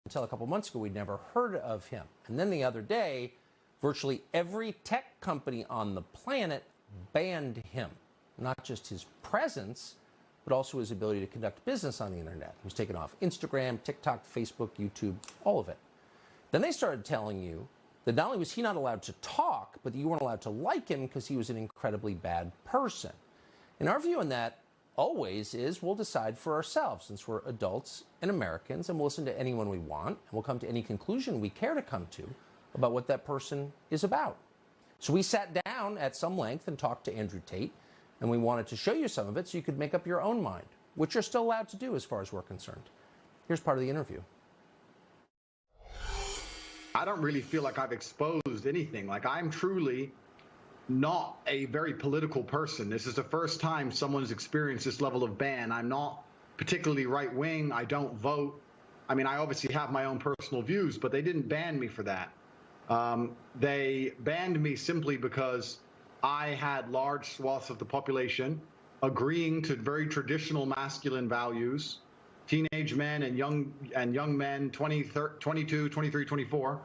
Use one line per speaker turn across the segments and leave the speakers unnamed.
Until a couple months ago, we'd never heard of him. And then the other day, virtually every tech company on the planet banned him. Not just his presence, but also his ability to conduct business on the internet. He was taken off Instagram, TikTok, Facebook, YouTube, all of it. Then they started telling you that not only was he not allowed to talk, but that you weren't allowed to like him because he was an incredibly bad person. And our view on that always is we'll decide for ourselves, since we're adults and Americans, and we'll listen to anyone we want, and we'll come to any conclusion we care to come to about what that person is about. So we sat down at some length and talked to Andrew Tate, and we wanted to show you some of it so you could make up your own mind, which you're still allowed to do as far as we're concerned. Here's part of the interview.
I don't really feel like I've exposed anything. Like, I'm truly not a very political person. This is the first time someone's experienced this level of ban. I'm not particularly right-wing. I don't vote. I mean, I obviously have my own personal views, but they didn't ban me for that. They banned me simply because I had large swaths of the population agreeing to very traditional masculine values. Teenage men and young men, 22, 23, 24,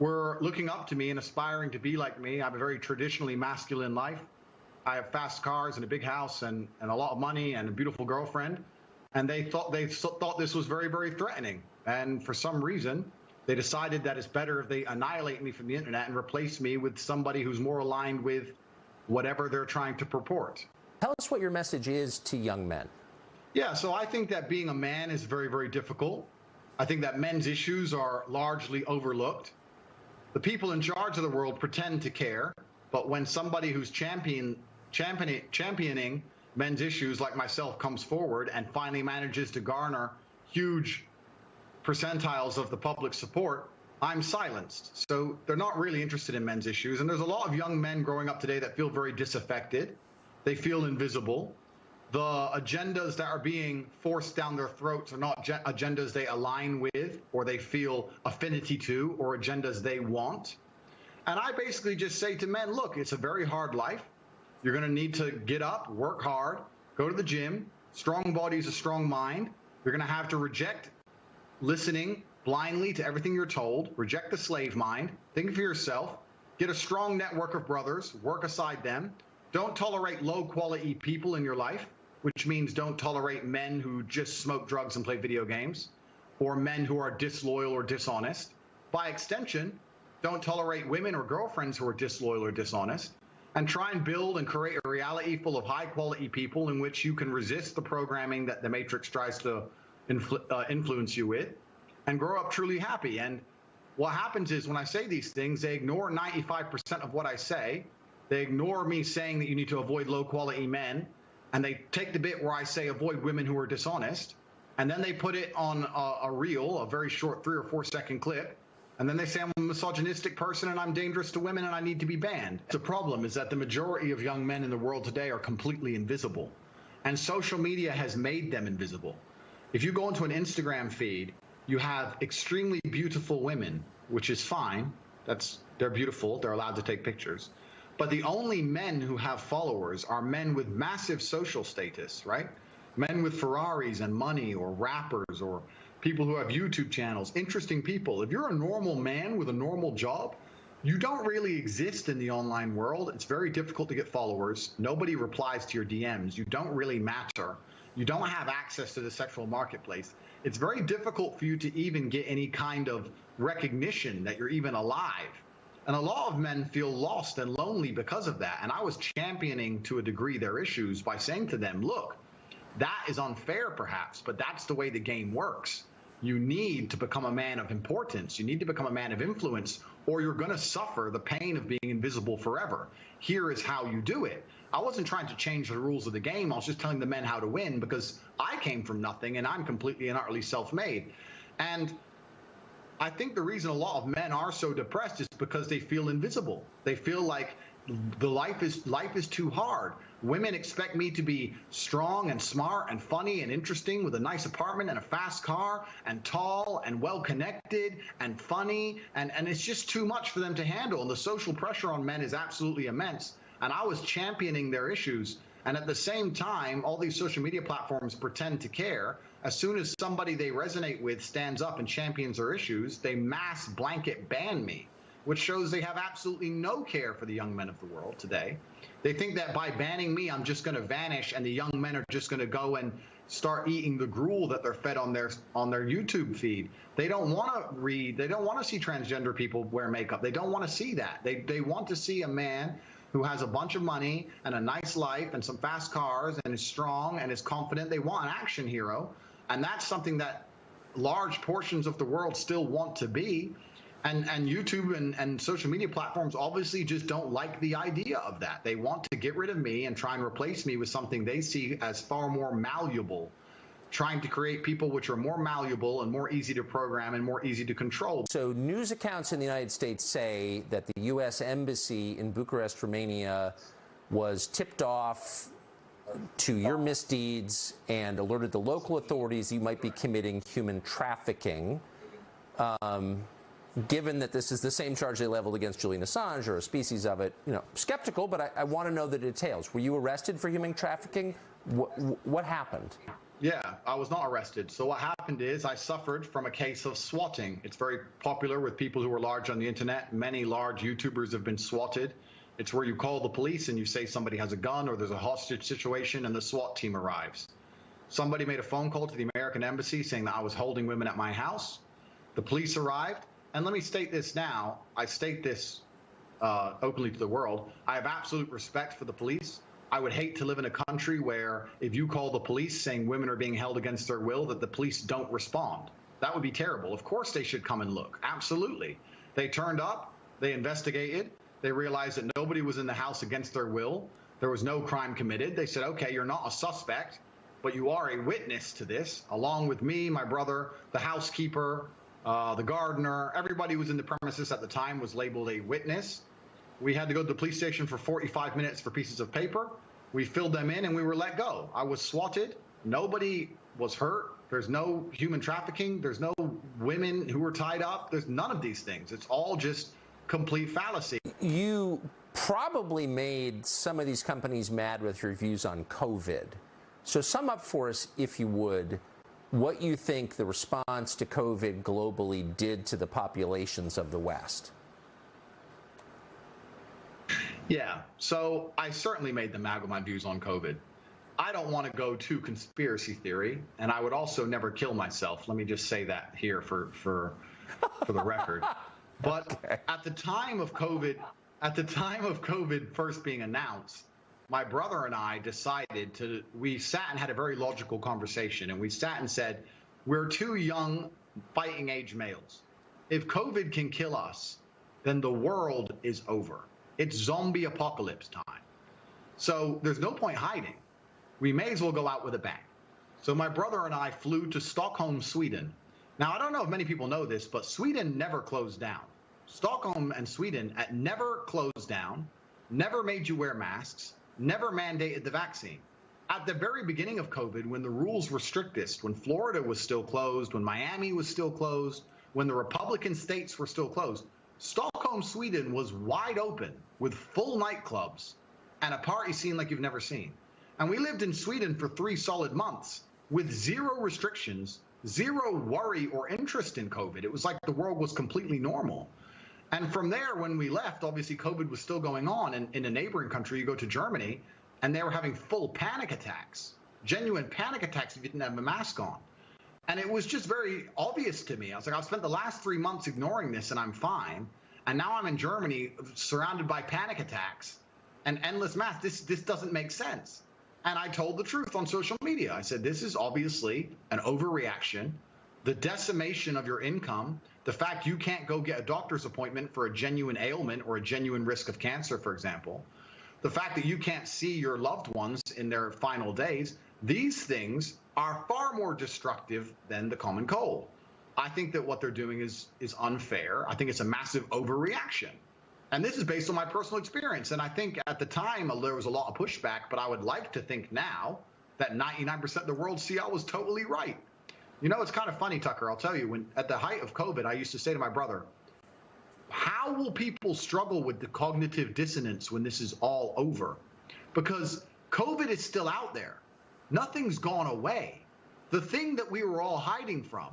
were looking up to me and aspiring to be like me. I have a very traditionally masculine life. I have fast cars and a big house and a lot of money and a beautiful girlfriend. And they thought this was very, very threatening. And for some reason, they decided that it's better if they annihilate me from the internet and replace me with somebody who's more aligned with whatever they're trying to purport.
Tell us what your message is to young men.
Yeah, so I think that being a man is very, very difficult. I think that men's issues are largely overlooked. The people in charge of the world pretend to care, but when somebody who's championing men's issues like myself comes forward and finally manages to garner huge percentiles of the public support, I'm silenced. So they're not really interested in men's issues. And there's a lot of young men growing up today that feel very disaffected. They feel invisible. The agendas that are being forced down their throats are not agendas they align with or they feel affinity to or agendas they want. And I basically just say to men, look, it's a very hard life. You're going to need to get up, work hard, go to the gym. Strong body is a strong mind. You're going to have to reject listening blindly to everything you're told, reject the slave mind, think for yourself, get a strong network of brothers, work aside them. Don't tolerate low-quality people in your life, which means don't tolerate men who just smoke drugs and play video games, or men who are disloyal or dishonest. By extension, don't tolerate women or girlfriends who are disloyal or dishonest, and try and build and create a reality full of high-quality people in which you can resist the programming that the Matrix tries to influence you with, and grow up truly happy. And what happens is when I say these things, they ignore 95% of what I say. They ignore me saying that you need to avoid low-quality men, and they take the bit where I say avoid women who are dishonest, and then they put it on a reel, a very short 3 or 4 second clip, and then they say I'm a misogynistic person and I'm dangerous to women and I need to be banned. The problem is that the majority of young men in the world today are completely invisible, and social media has made them invisible. If you go into an Instagram feed, you have extremely beautiful women, which is fine. They're beautiful, they're allowed to take pictures. But the only men who have followers are men with massive social status, right? Men with Ferraris and money, or rappers, or people who have YouTube channels, interesting people. If you're a normal man with a normal job, you don't really exist in the online world. It's very difficult to get followers. Nobody replies to your DMs. You don't really matter. You don't have access to the sexual marketplace. It's very difficult for you to even get any kind of recognition that you're even alive. And a lot of men feel lost and lonely because of that. And I was championing to a degree their issues by saying to them, look, that is unfair perhaps, but that's the way the game works. You need to become a man of importance. You need to become a man of influence, or you're going to suffer the pain of being invisible forever. Here is how you do it. I wasn't trying to change the rules of the game. I was just telling the men how to win, because I came from nothing and I'm completely and utterly self-made. And I think the reason a lot of men are so depressed is because they feel invisible. They feel like the life is too hard. Women expect me to be strong and smart and funny and interesting with a nice apartment and a fast car and tall and well-connected and funny, and it's just too much for them to handle. And the social pressure on men is absolutely immense. And I was championing their issues. And at the same time, all these social media platforms pretend to care. As soon as somebody they resonate with stands up and champions their issues, they mass blanket ban me, which shows they have absolutely no care for the young men of the world today. They think that by banning me, I'm just going to vanish and the young men are just going to go and start eating the gruel that they're fed on their YouTube feed. They don't want to read. They don't want to see transgender people wear makeup. They don't want to see that. They want to see a man who has a bunch of money and a nice life and some fast cars and is strong and is confident. They want an action hero. And that's something that large portions of the world still want to be. And YouTube and social media platforms obviously just don't like the idea of that. They want to get rid of me and try and replace me with something they see as far more malleable, trying to create people which are more malleable and more easy to program and more easy to control.
So news accounts in the United States say that the U.S. Embassy in Bucharest, Romania, was tipped off to your misdeeds and alerted the local authorities you might be committing human trafficking. Given that this is the same charge they leveled against Julian Assange or a species of it, skeptical, but I want to know the details. Were you arrested for human trafficking? What happened?
Yeah, I was not arrested. So what happened is I suffered from a case of swatting. It's very popular with people who are large on the internet. Many large YouTubers have been swatted. It's where you call the police and you say somebody has a gun or there's a hostage situation and the SWAT team arrives. Somebody made a phone call to the American embassy saying that I was holding women at my house. The police arrived. And let me state this now. I state this openly to the world. I have absolute respect for the police. I would hate to live in a country where if you call the police saying women are being held against their will, that the police don't respond. That would be terrible. Of course they should come and look. Absolutely. They turned up. They investigated. They realized that nobody was in the house against their will. There was no crime committed. They said, okay, you're not a suspect, but you are a witness to this, along with me, my brother, the housekeeper, the gardener. Everybody who was in the premises at the time was labeled a witness. We had to go to the police station for 45 minutes for pieces of paper. We filled them in and we were let go. I was swatted. Nobody was hurt. There's no human trafficking. There's no women who were tied up. There's none of these things. It's all just complete fallacy.
You probably made some of these companies mad with your views on COVID. So sum up for us, if you would, what you think the response to COVID globally did to the populations of the West.
Yeah, so I certainly made them mad with my views on COVID. I don't want to go to conspiracy theory, and I would also never kill myself. Let me just say that here for the record. But okay. At the time of COVID first being announced, my brother and I decided we sat and had a very logical conversation, and we sat and said, we're two young fighting age males. If COVID can kill us, then the world is over. It's zombie apocalypse time. So there's no point hiding. We may as well go out with a bang. So my brother and I flew to Stockholm, Sweden. Now, I don't know if many people know this, but Sweden never closed down. Stockholm and Sweden never closed down, never made you wear masks, never mandated the vaccine. At the very beginning of COVID, when the rules were strictest, when Florida was still closed, when Miami was still closed, when the Republican states were still closed, Stockholm, Sweden was wide open with full nightclubs and a party scene like you've never seen. And we lived in Sweden for 3 solid months with zero restrictions, zero worry or interest in COVID. It was like the world was completely normal. And from there, when we left, obviously COVID was still going on. And in a neighboring country, you go to Germany, and they were having full panic attacks, genuine panic attacks if you didn't have a mask on. And it was just very obvious to me. I was like, I've spent the last 3 months ignoring this and I'm fine. And now I'm in Germany surrounded by panic attacks and endless masks. This doesn't make sense. And I told the truth on social media. I said, this is obviously an overreaction, the decimation of your income, the fact you can't go get a doctor's appointment for a genuine ailment or a genuine risk of cancer, for example, the fact that you can't see your loved ones in their final days. These things are far more destructive than the common cold. I think that what they're doing is unfair. I think it's a massive overreaction. And this is based on my personal experience. And I think at the time there was a lot of pushback, but I would like to think now that 99% of the world see I was totally right. You know, it's kind of funny, Tucker. I'll tell you, when at the height of COVID, I used to say to my brother, how will people struggle with the cognitive dissonance when this is all over? Because COVID is still out there. Nothing's gone away. The thing that we were all hiding from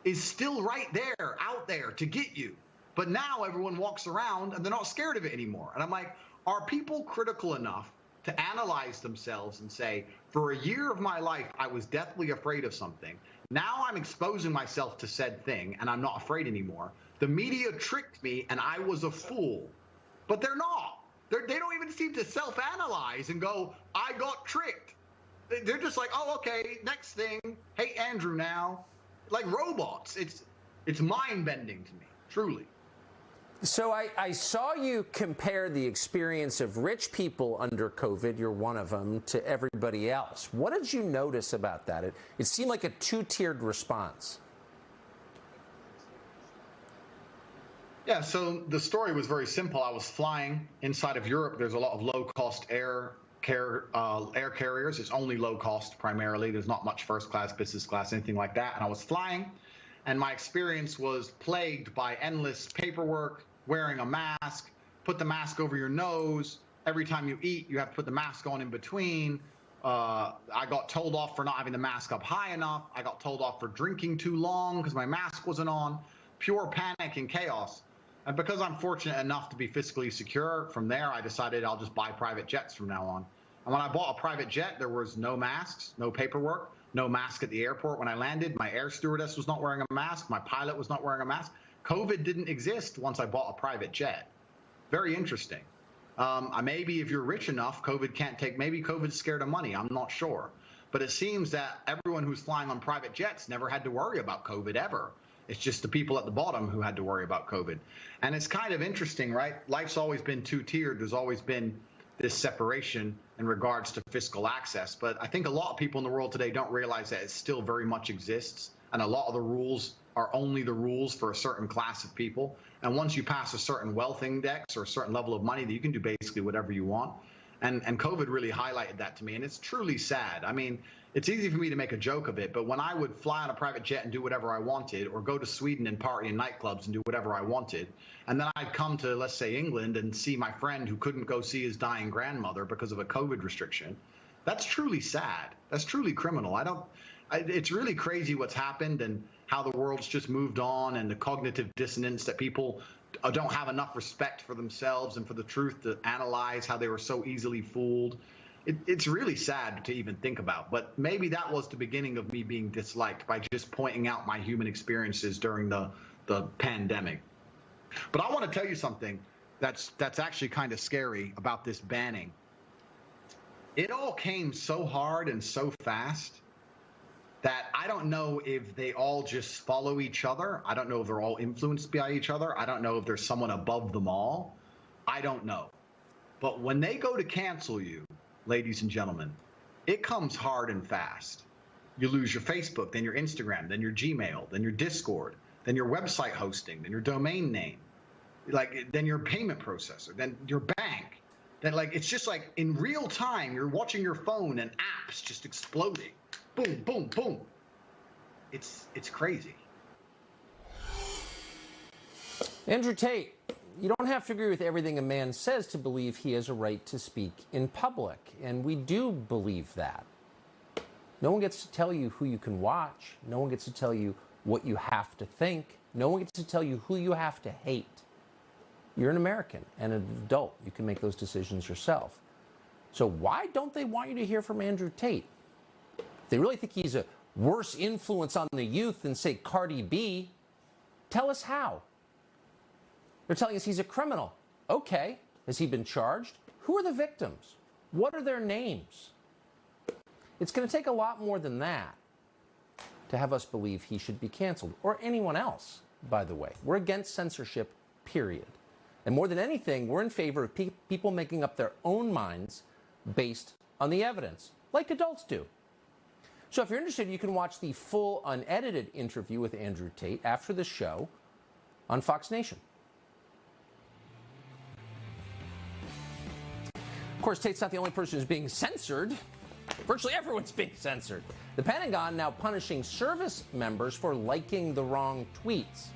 is still right there, out there to get you. But now everyone walks around and they're not scared of it anymore. And I'm like, are people critical enough to analyze themselves and say, for a year of my life, I was deathly afraid of something. Now I'm exposing myself to said thing and I'm not afraid anymore. The media tricked me and I was a fool. But they're not. They don't even seem to self-analyze and go, I got tricked. They're just like, oh, okay, next thing. Hey, Andrew now. Like robots. It's mind-bending to me, truly.
So I saw you compare the experience of rich people under COVID, you're one of them, to everybody else. What did you notice about that? It seemed like a two-tiered response.
Yeah, so the story was very simple. I was flying inside of Europe. There's a lot of low-cost air carriers. It's only low-cost primarily. There's not much first class, business class, anything like that. And I was flying, and my experience was plagued by endless paperwork, wearing a mask, put the mask over your nose. Every time you eat, you have to put the mask on in between. I got told off for not having the mask up high enough. I got told off for drinking too long because my mask wasn't on. Pure panic and chaos. And because I'm fortunate enough to be fiscally secure, from there I decided I'll just buy private jets from now on. And when I bought a private jet, there was no masks, no paperwork, no mask at the airport. When I landed, my air stewardess was not wearing a mask. My pilot was not wearing a mask. COVID didn't exist once I bought a private jet. Very interesting. Maybe if you're rich enough, COVID can't take, maybe COVID's scared of money. I'm not sure. But it seems that everyone who's flying on private jets never had to worry about COVID ever. It's just the people at the bottom who had to worry about COVID. And it's kind of interesting, right? Life's always been two-tiered. There's always been this separation in regards to fiscal access. But I think a lot of people in the world today don't realize that it still very much exists. And a lot of the rules are only the rules for a certain class of people. And once you pass a certain wealth index or a certain level of money, that you can do basically whatever you want. And COVID really highlighted that to me. And it's truly sad. I mean, it's easy for me to make a joke of it, but when I would fly on a private jet and do whatever I wanted, or go to Sweden and party in nightclubs and do whatever I wanted, and then I'd come to, let's say, England and see my friend who couldn't go see his dying grandmother because of a COVID restriction, that's truly sad. That's truly criminal. It's really crazy what's happened and how the world's just moved on, and the cognitive dissonance that people don't have enough respect for themselves and for the truth to analyze how they were so easily fooled. It's really sad to even think about, but maybe that was the beginning of me being disliked, by just pointing out my human experiences during the pandemic. But I want to tell you something that's actually kind of scary about this banning. It all came so hard and so fast that I don't know if they all just follow each other. I don't know if they're all influenced by each other. I don't know if there's someone above them all. I don't know. But when they go to cancel you, ladies and gentlemen, it comes hard and fast. You lose your Facebook, then your Instagram, then your Gmail, then your Discord, then your website hosting, then your domain name, then your payment processor, then your bank. Then it's just like in real time, you're watching your phone and apps just exploding. Boom, boom, boom. It's crazy.
Andrew Tate, you don't have to agree with everything a man says to believe he has a right to speak in public, and we do believe that. No one gets to tell you who you can watch. No one gets to tell you what you have to think. No one gets to tell you who you have to hate. You're an American and an adult. You can make those decisions yourself. So why don't they want you to hear from Andrew Tate? If they really think he's a worse influence on the youth than, say, Cardi B, tell us how. They're telling us he's a criminal. Okay. Has he been charged? Who are the victims? What are their names? It's going to take a lot more than that to have us believe he should be canceled, or anyone else, by the way. We're against censorship, period. And more than anything, we're in favor of people making up their own minds based on the evidence, like adults do. So if you're interested, you can watch the full unedited interview with Andrew Tate after the show on Fox Nation. Of course, Tate's not the only person who's being censored. Virtually everyone's being censored. The Pentagon now punishing service members for liking the wrong tweets.